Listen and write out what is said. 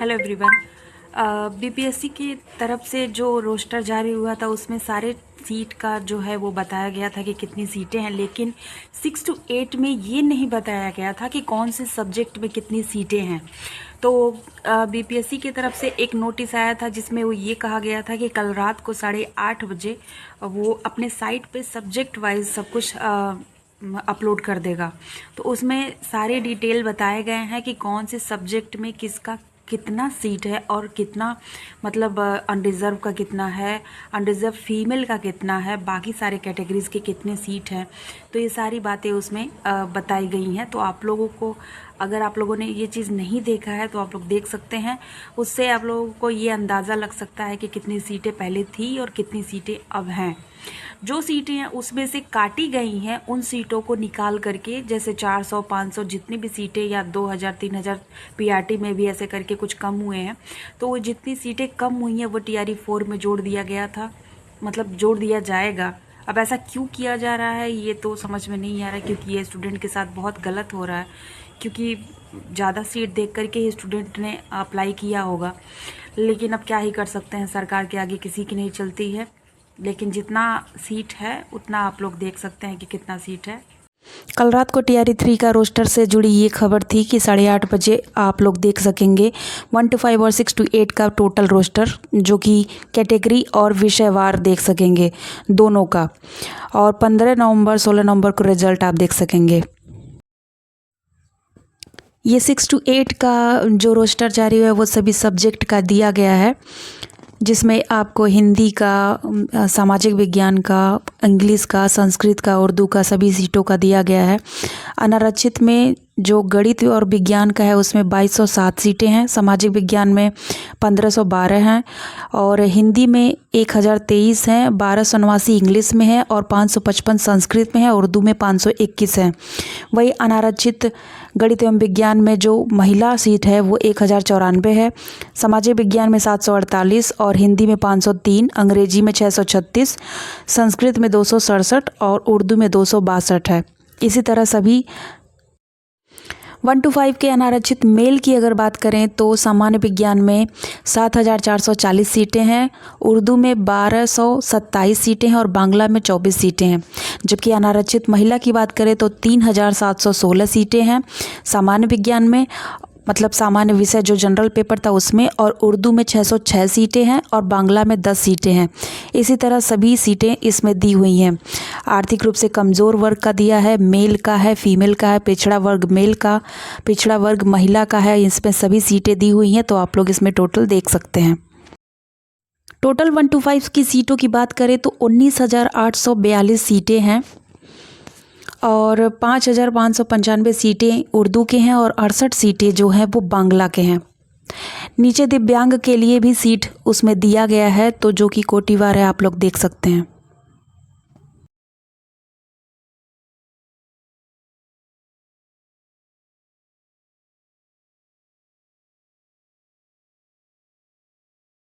Hello everyone. BPSC की तरफ से जो रोस्टर जारी हुआ था उसमें सारे सीट का जो है वो बताया गया था कि कितनी सीटें हैं, लेकिन 6 to 8 में ये नहीं बताया गया था कि कौन से सब्जेक्ट में कितनी सीटें हैं। तो बीपीएससी की तरफ से एक नोटिस आया था जिसमें वो ये कहा गया था कि कल रात को 8:30 बजे वो अपने साइट पे सब्जेक्ट वाइज सब कुछ अपलोड कर देगा। तो उसमें सारे डिटेल बताए गए हैं कि कौन से सब्जेक्ट में किसका कितना सीट है और कितना मतलब अनरिजर्व का कितना है, अनरिजर्व फीमेल का कितना है, बाकी सारे कैटेगरीज के कितने सीट हैं। तो ये सारी बातें उसमें बताई गई हैं। तो आप लोगों को, अगर आप लोगों ने ये चीज़ नहीं देखा है तो आप लोग देख सकते हैं। उससे आप लोगों को ये अंदाज़ा लग सकता है कि कितनी सीटें पहले थी और कितनी सीटें अब हैं। जो सीटें हैं उसमें से काटी गई हैं, उन सीटों को निकाल करके, जैसे 400 500 जितनी भी सीटें या 2000 3000 पीआरटी में भी ऐसे करके कुछ कम हुए हैं, तो वो जितनी सीटें कम हुई हैं वो टीआरई 4 में जोड़ दिया गया था, मतलब जोड़ दिया जाएगा। अब ऐसा क्यों किया जा रहा है ये तो समझ में नहीं आ रहा है, क्योंकि ये स्टूडेंट के साथ बहुत गलत हो रहा है, क्योंकि ज़्यादा सीट देख करके ही स्टूडेंट ने अप्लाई किया होगा। लेकिन अब क्या ही कर सकते हैं, सरकार के आगे किसी की नहीं चलती है। लेकिन जितना सीट है उतना आप लोग देख सकते हैं कि कितना सीट है। कल रात को टीआरई 3 का रोस्टर से जुड़ी ये खबर थी कि 8:30 बजे आप लोग देख सकेंगे 1 to 5 और 6 to 8 का टोटल रोस्टर, जो कि कैटेगरी और विषयवार देख सकेंगे दोनों का। और 15 नवंबर 16 नवंबर को रिजल्ट आप देख सकेंगे। ये 6 to 8 का जो रोस्टर जारी हुआ है वो सभी सब्जेक्ट का दिया गया है, जिसमें आपको हिंदी का, सामाजिक विज्ञान का, इंग्लिश का, संस्कृत का, उर्दू का सभी सीटों का दिया गया है। अनारक्षित में जो गणित और विज्ञान का है उसमें 2207 सीटें हैं, सामाजिक विज्ञान में 1512 हैं और हिंदी में 1023 हैं, 1289 इंग्लिश में है और 555 संस्कृत में है, उर्दू में 521 है। वही अनारक्षित गणित एवं विज्ञान में जो महिला सीट है वो 1094 है, सामाजिक विज्ञान में 748 और हिंदी में 503, अंग्रेजी में 636, संस्कृत में 267 और उर्दू में 262 है। इसी तरह सभी 1 to 5 के अनारक्षित मेल की अगर बात करें तो सामान्य विज्ञान में 7440 सीटें हैं, उर्दू में 1227 सीटें हैं और बांग्ला में 24 सीटें हैं। जबकि अनारक्षित महिला की बात करें तो 3716 सीटें हैं सामान्य विज्ञान में, मतलब सामान्य विषय जो जनरल पेपर था उसमें, और उर्दू में 606 सीटें हैं और बांग्ला में 10 सीटें हैं। इसी तरह सभी सीटें इसमें दी हुई हैं। आर्थिक रूप से कमज़ोर वर्ग का दिया है, मेल का है, फीमेल का है, पिछड़ा वर्ग मेल का, पिछड़ा वर्ग महिला का है, इसमें सभी सीटें दी हुई हैं। तो आप लोग इसमें टोटल देख सकते हैं। टोटल 1 to 5 की सीटों की बात करें तो 19,842 सीटें हैं और 5,595 सीटें उर्दू के हैं और 68 सीटें जो हैं वो बांग्ला के हैं। नीचे दिव्यांग के लिए भी सीट उसमें दिया गया है, तो जो कि कोटिवार है, आप लोग देख सकते हैं।